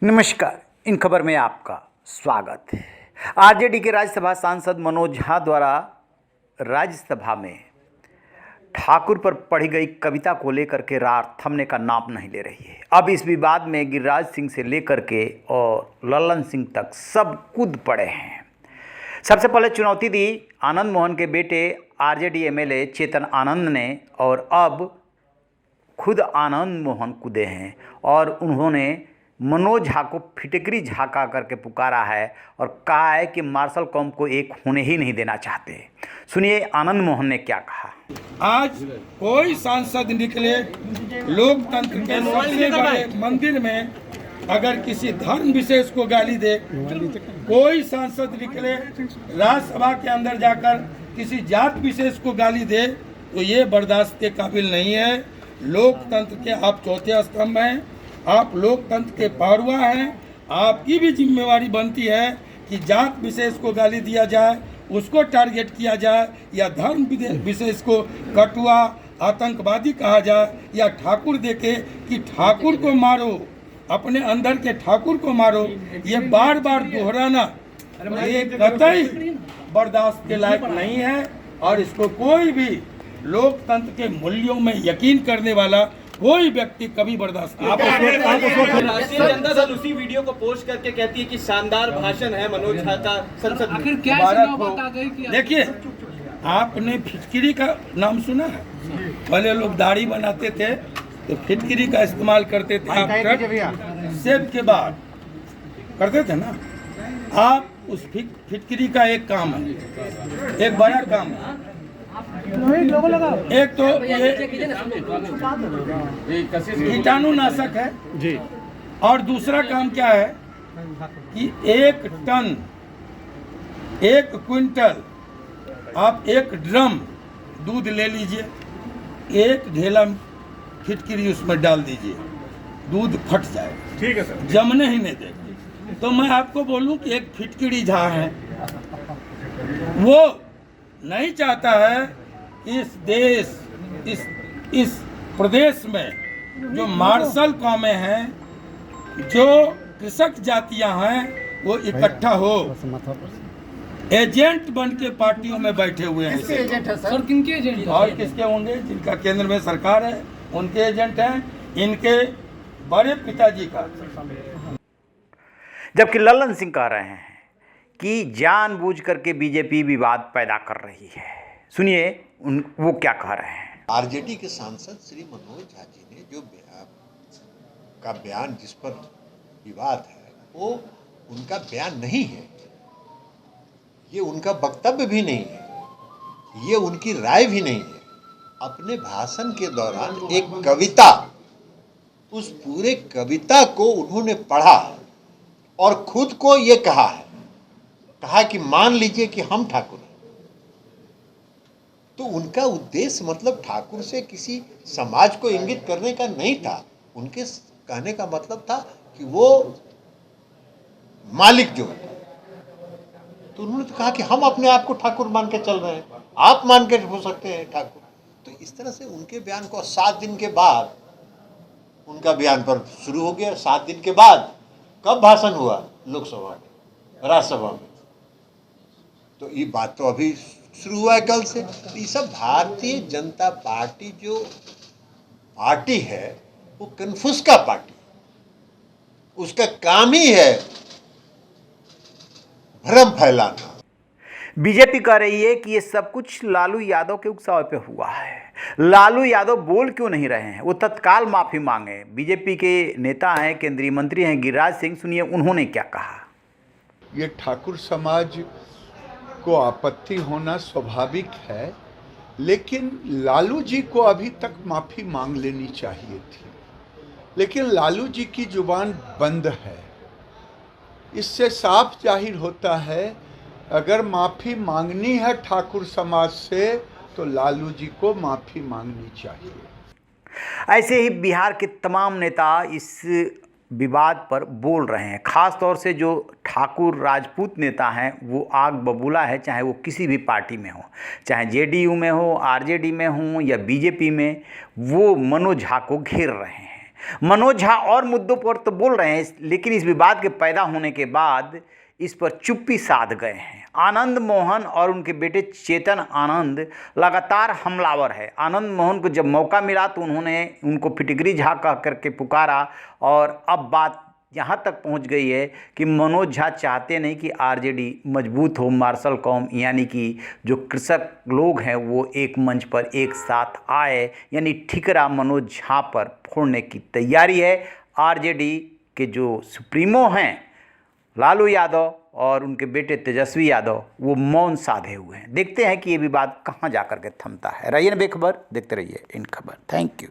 नमस्कार। इन खबर में आपका स्वागत है। आरजेडी के राज्यसभा सांसद मनोज झा द्वारा राज्यसभा में ठाकुर पर पढ़ी गई कविता को लेकर के रार थमने का नाम नहीं ले रही है। अब इस विवाद में गिरिराज सिंह से लेकर के और लल्लन सिंह तक सब कूद पड़े हैं। सबसे पहले चुनौती दी आनंद मोहन के बेटे आरजेडी एमएलए चेतन आनंद ने, और अब खुद आनंद मोहन कूदे हैं और उन्होंने मनोज झा को फिटकरी झाका करके पुकारा है और कहा है कि मार्शल कौम को एक होने ही नहीं देना चाहते। सुनिए आनंद मोहन ने क्या कहा। आज कोई सांसद निकले लोकतंत्र के सबसे बड़े मंदिर में अगर किसी धर्म विशेष को गाली दे, कोई सांसद निकले राज्यसभा के अंदर जाकर किसी जात विशेष को गाली दे, तो ये बर्दाश्त के काबिल नहीं है। लोकतंत्र के आप चौथे स्तंभ हैं, आप लोकतंत्र के पारुआ हैं। आपकी भी जिम्मेवारी बनती है कि जात विशेष को गाली दिया जाए, उसको टारगेट किया जाए, या धर्म विशेष को कटुआ आतंकवादी कहा जाए, या ठाकुर देखे कि ठाकुर को मारो, अपने अंदर के ठाकुर को मारो। ये बार बार दोहराना ये कतई बर्दाश्त के लायक नहीं है और इसको कोई भी लोकतंत्र के मूल्यों में यकीन करने वाला कोई व्यक्ति कभी बर्दाश्त नहीं। राष्ट्रीय जनता दल उसी वीडियो को पोस्ट करके कहती है कि शानदार भाषण है मनोज झा का संसद में। देखिए, आपने फिटकिरी का नाम सुना है? पहले लोग दाढ़ी बनाते थे तो फिटकिरी का इस्तेमाल करते थे, आप कट शेव के बाद करते थे ना। आप उस फिटकिरी का एक काम है, एक बड़ा काम है। एक तो कीटाणुनाशक है जी, और दूसरा काम क्या है कि 1 टन 1 क्विंटल आप 1 ड्रम दूध ले लीजिए, 1 ढेला फिटकिरी उसमें डाल दीजिए, दूध फट जाएगा। ठीक है सर, जमने ही नहीं देगी। तो मैं आपको बोलूं कि एक फिटकिरी झा है, वो नहीं चाहता है इस देश इस प्रदेश में जो मार्शल कौमें हैं, जो कृषक जातियां हैं, वो इकट्ठा हो। एजेंट बन के पार्टियों में बैठे हुए हैं। किसके एजेंट है सर? किनके एजेंट? और किसके होंगे? जिनका केंद्र में सरकार है उनके एजेंट हैं, इनके बड़े पिताजी का। जबकि लल्लन सिंह कह रहे हैं कि जानबूझ करके बीजेपी विवाद पैदा कर रही है। सुनिए वो क्या कह रहे हैं। आरजेडी के सांसद श्री मनोज झा जी ने जो बयान जिस पर विवाद है, वो उनका बयान नहीं है, ये उनका वक्तव्य भी नहीं है, ये उनकी राय भी नहीं है। अपने भाषण के दौरान एक कविता, उस पूरे कविता को उन्होंने पढ़ा और खुद को ये कहा कि मान लीजिए कि हम ठाकुर हैं। तो उनका उद्देश्य मतलब ठाकुर से किसी समाज को इंगित करने का नहीं था। उनके कहने का मतलब था कि वो मालिक जो है, तो उन्होंने तो कहा कि हम अपने आप को ठाकुर मान के चल रहे हैं, आप मान के हो सकते हैं ठाकुर। तो इस तरह से उनके बयान को 7 दिन के बाद उनका बयान पर शुरू हो गया। 7 दिन के बाद कब भाषण हुआ? लोकसभा में, राज्यसभा में। तो ये बात तो अभी शुरू हुआ है कल से। ये सब भारतीय जनता पार्टी जो पार्टी है वो कन्फ्यूज का पार्टी, उसका काम ही है भ्रम फैलाना। बीजेपी कह रही है कि ये सब कुछ लालू यादव के उकसावे पे हुआ है। लालू यादव बोल क्यों नहीं रहे हैं? वो तत्काल माफी मांगे। बीजेपी के नेता हैं, केंद्रीय मंत्री हैं गिरिराज सिंह, सुनिए उन्होंने क्या कहा। ये ठाकुर समाज को आपत्ति होना स्वाभाविक है, लेकिन लालू जी को अभी तक माफ़ी मांग लेनी चाहिए थी, लेकिन लालू जी की जुबान बंद है। इससे साफ जाहिर होता है अगर माफ़ी मांगनी है ठाकुर समाज से तो लालू जी को माफ़ी मांगनी चाहिए। ऐसे ही बिहार के तमाम नेता इस विवाद पर बोल रहे हैं। ख़ास तौर से जो ठाकुर राजपूत नेता हैं वो आग बबूला है, चाहे वो किसी भी पार्टी में हो, चाहे जेडीयू में हो, आरजेडी में हो या बीजेपी में, वो मनोज झा को घेर रहे हैं। मनोज झा और मुद्दों पर तो बोल रहे हैं, लेकिन इस विवाद के पैदा होने के बाद इस पर चुप्पी साध गए हैं। आनंद मोहन और उनके बेटे चेतन आनंद लगातार हमलावर है। आनंद मोहन को जब मौका मिला तो उन्होंने उनको फिटकरी झा कह करके पुकारा, और अब बात यहाँ तक पहुँच गई है कि मनोज झा चाहते नहीं कि आरजेडी मजबूत हो, मार्शल कौम यानी कि जो कृषक लोग हैं वो एक मंच पर एक साथ आए, यानी ठिकरा मनोज झा पर फोड़ने की तैयारी है। आरजेडी के जो सुप्रीमो हैं लालू यादव और उनके बेटे तेजस्वी यादव वो मौन साधे हुए हैं। देखते हैं कि ये विवाद कहाँ जा कर के थमता है। रहिए बेखबर, देखते रहिए इन खबर। Thank you.